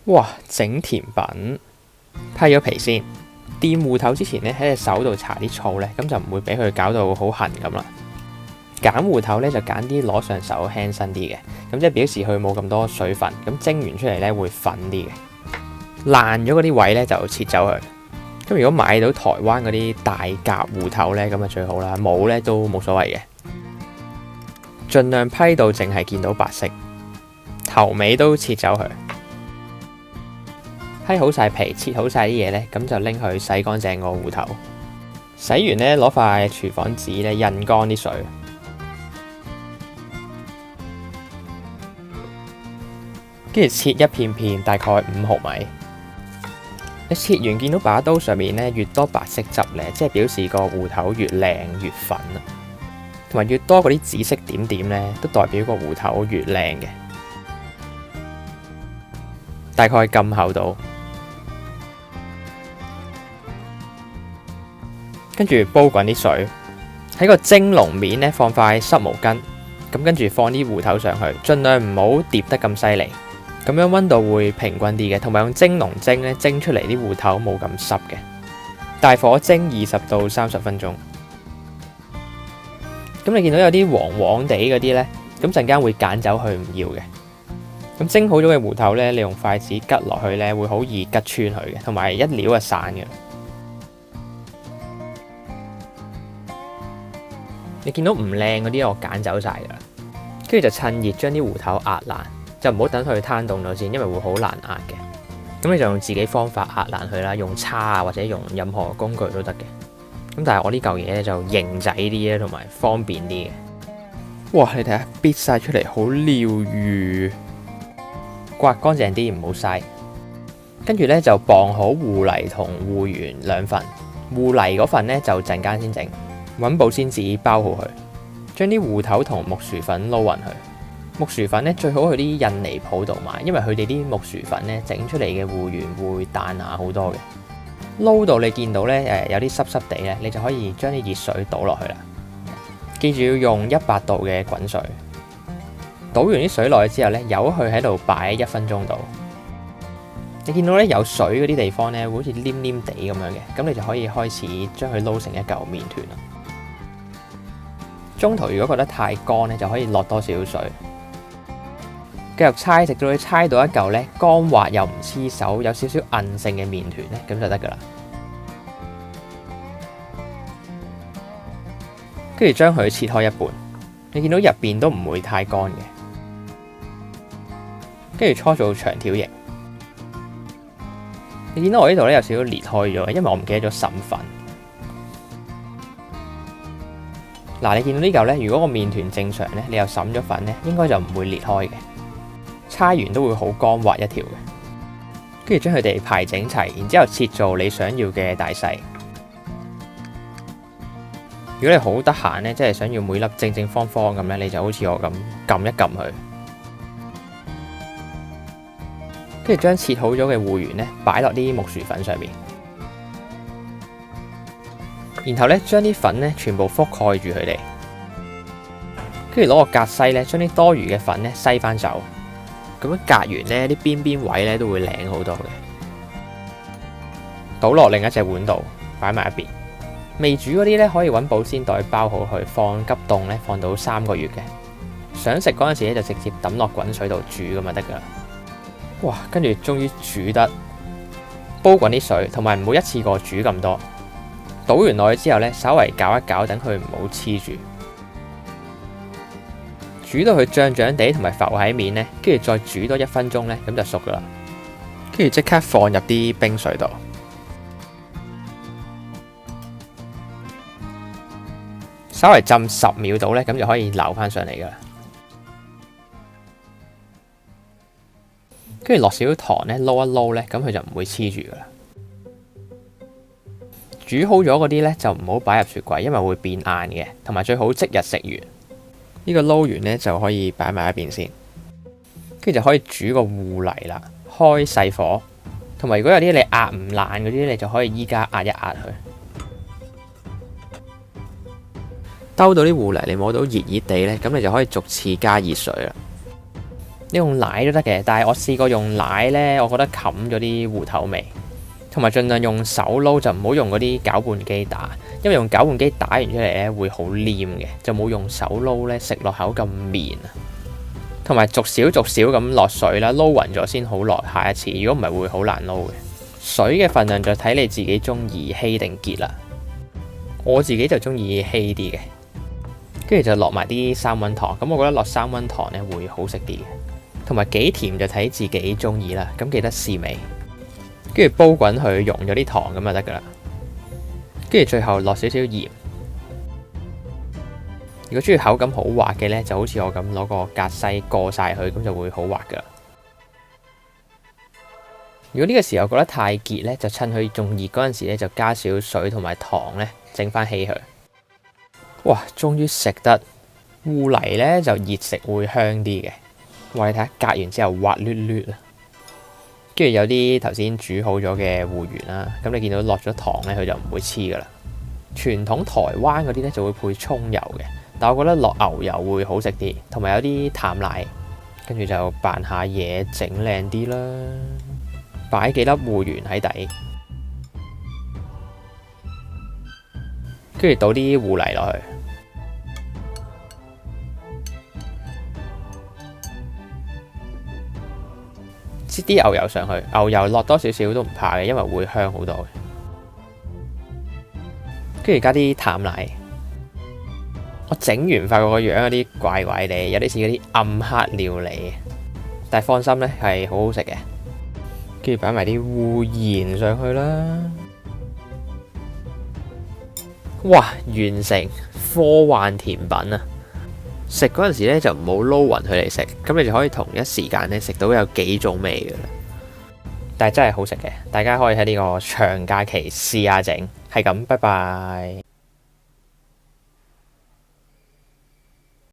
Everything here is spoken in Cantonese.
哇！整甜品批咗皮先，掂芋頭之前咧喺隻手度搽啲醋咧，咁就唔會俾佢搞到好痕咁啦。揀芋頭咧就揀啲攞上手輕身啲嘅，咁即係表示佢冇咁多水分，咁蒸完出嚟咧會粉啲嘅。爛咗嗰啲位咧就切走佢。咁如果買到台灣嗰啲大甲芋頭咧，咁啊最好啦，冇咧都冇所謂嘅。盡量批到淨係見到白色，頭尾都切走佢。批好晒皮，切好晒啲嘢咧，咁就拎去洗乾淨個芋頭。洗完咧，攞塊廚房紙咧印乾啲水，跟住切一片片，大概5毫米。你切完見到把刀上面咧越多白色汁咧，即係表示個芋頭越靚越粉啊，同埋越多嗰啲紫色點點咧，都代表個芋頭越靚嘅。大概咁厚度。跟住煲滾啲水，喺個蒸籠面咧放塊濕毛巾，咁跟住放啲芋頭上去，盡量唔好疊得咁犀利，咁樣溫度會平均啲嘅，同埋用蒸籠蒸咧蒸出嚟啲芋頭冇咁濕嘅。大火蒸20到30分鐘。咁你見到有啲黃黃地嗰啲咧，咁陣間會揀走佢唔要嘅。咁蒸好咗嘅芋頭咧，你用筷子拮落去咧會好易拮穿佢嘅，同埋一撩就散嘅。你見到唔靚嗰啲，我揀走晒噶啦，跟住就趁熱將啲芋頭壓爛，就唔好等佢攤凍咗先，因為會好難壓嘅。咁你就用自己方法壓爛佢啦，用叉啊或者用任何工具都得嘅。咁但係我呢嚿嘢咧就型仔啲咧，同埋方便啲嘅。哇！你睇下，搣晒出嚟好療愈，刮乾淨啲唔好嘥。跟住咧就磅好芋泥同芋圓2份，芋泥嗰份咧就陣間先整。揾保鮮紙包好佢，將啲芋頭同木薯粉撈勻佢。木薯粉咧最好去啲印尼鋪度買，因為佢哋啲木薯粉咧整出嚟嘅芋圓會彈牙好多嘅。撈到你見到咧有啲濕濕地咧，你就可以將啲熱水倒落去啦。記住要用100度嘅滾水。倒完啲水落去之後咧，由佢喺度擺1分鐘度。你見到咧有水嗰啲地方咧，會好似黏黏地咁樣嘅，咁你就可以開始將佢撈成一嚿麵團啦。中途如果覺得太乾咧，就可以落多少水，繼續搓，直到你搓到一嚿咧乾滑又唔黐手，有少少韌性嘅麵團咧，咁就得噶啦。跟住將佢切開一半，你見到入邊都唔會太乾嘅，跟住搓做長條形。你見到我呢度咧有少少裂開咗，因為我唔記得咗滲粉。嗱，你見到呢嚿咧，如果個麵團正常咧，你又滲咗粉咧，應該就唔會裂開嘅。搓完都會好乾滑一條嘅。跟住將佢哋排整齊，然之後切做你想要嘅大細。如果你好得閒咧，即係想要每粒正正方方咁咧，你就好似我咁撳一撳佢。跟住將切好咗嘅芋圓咧，擺落啲木薯粉上面。然後咧，將啲粉咧全部覆蓋住佢哋，跟住攞個格篩咧，將啲多餘嘅粉咧篩翻走，咁樣隔完咧啲邊邊位咧都會靚好多嘅。倒落另一隻碗度，擺埋一邊。未煮嗰啲咧可以揾保鮮袋包好佢，放急凍咧放到3個月嘅。想食嗰陣時咧就直接抌落滾水度煮咁就得噶啦。哇！跟住終於煮得，煲滾啲水，同埋唔好一次過煮咁多。倒完落去之後咧，稍微攪一攪，等佢唔好黐住。煮到佢脹脹地同埋浮喺面咧，跟住再煮多1分鐘咧，咁就熟噶啦。跟住即刻放入啲冰水度，稍微浸10秒到咧，咁就可以撈翻上嚟噶啦。跟住落少少糖咧，撈一撈咧，咁佢就唔會黐住噶啦。煮好咗嗰啲咧就唔好擺入雪櫃，因為會變硬嘅，同埋最好即日食完。呢個撈完咧就可以擺埋一邊先，跟住就可以煮個芋泥啦。開細火，同埋如果有啲你壓唔爛嗰啲，你就可以依家壓一壓佢。兜到啲芋泥你摸到熱熱地咧，咁你就可以逐次加熱水啦。你用奶都得嘅，但係我試過用奶呢，我覺得冚咗啲芋頭味，同埋盡量用手撈，就唔好用嗰啲攪拌機打，因為用攪拌機打完出嚟呢會好黏嘅，就冇用手撈呢食落口咁綿啊。同埋逐少咁落水啦，撈勻咗先好落下一次，如果唔係會好難撈嘅。水嘅份量就睇你自己中意稀定結啦。我自己就中意稀啲嘅，跟住就落埋啲三溫糖。咁我覺得落三溫糖呢會好食啲嘅，同埋幾甜就睇自己中意啦。咁記得試味，跟住煲滾佢溶咗啲糖咁就得噶啦。跟住最後落少少鹽。如果中意口感好滑嘅呢，就好似我咁攞個格西過晒佢，咁就會好滑噶啦。如果呢個時候覺得太結呢，就趁佢仲熱嗰陣時呢，就加少水同埋糖呢，整翻稀佢。哇！終於食得芋泥呢，就熱食會香啲嘅。哇！你睇下隔完之後滑捋捋啊，跟住有啲頭先煮好咗嘅芋圓啦，咁你見到落咗糖呢，佢就唔會黐噶啦。傳統台灣嗰啲呢，就會配葱油嘅。但我覺得落牛油會好食啲，同埋有啲淡奶，跟住就扮下嘢整靚啲啦。擺幾粒芋圓喺底，跟住倒啲芋泥落去，擠啲牛油上去。牛油落多少少都唔怕嘅，因為會香好多嘅。跟住加啲淡奶。我整完發覺個樣有啲怪怪地，有啲似嗰啲暗黑料理，但係放心呢，係好好食嘅。跟住擺埋啲芋圓上去啦，哇！完成科幻甜品啊！食嗰陣時呢就唔好撈勻佢嚟食，咁你就可以同一時間呢食到有幾種味㗎啦。但係真係好食嘅，大家可以喺呢個長假期試下整，係咁，拜拜。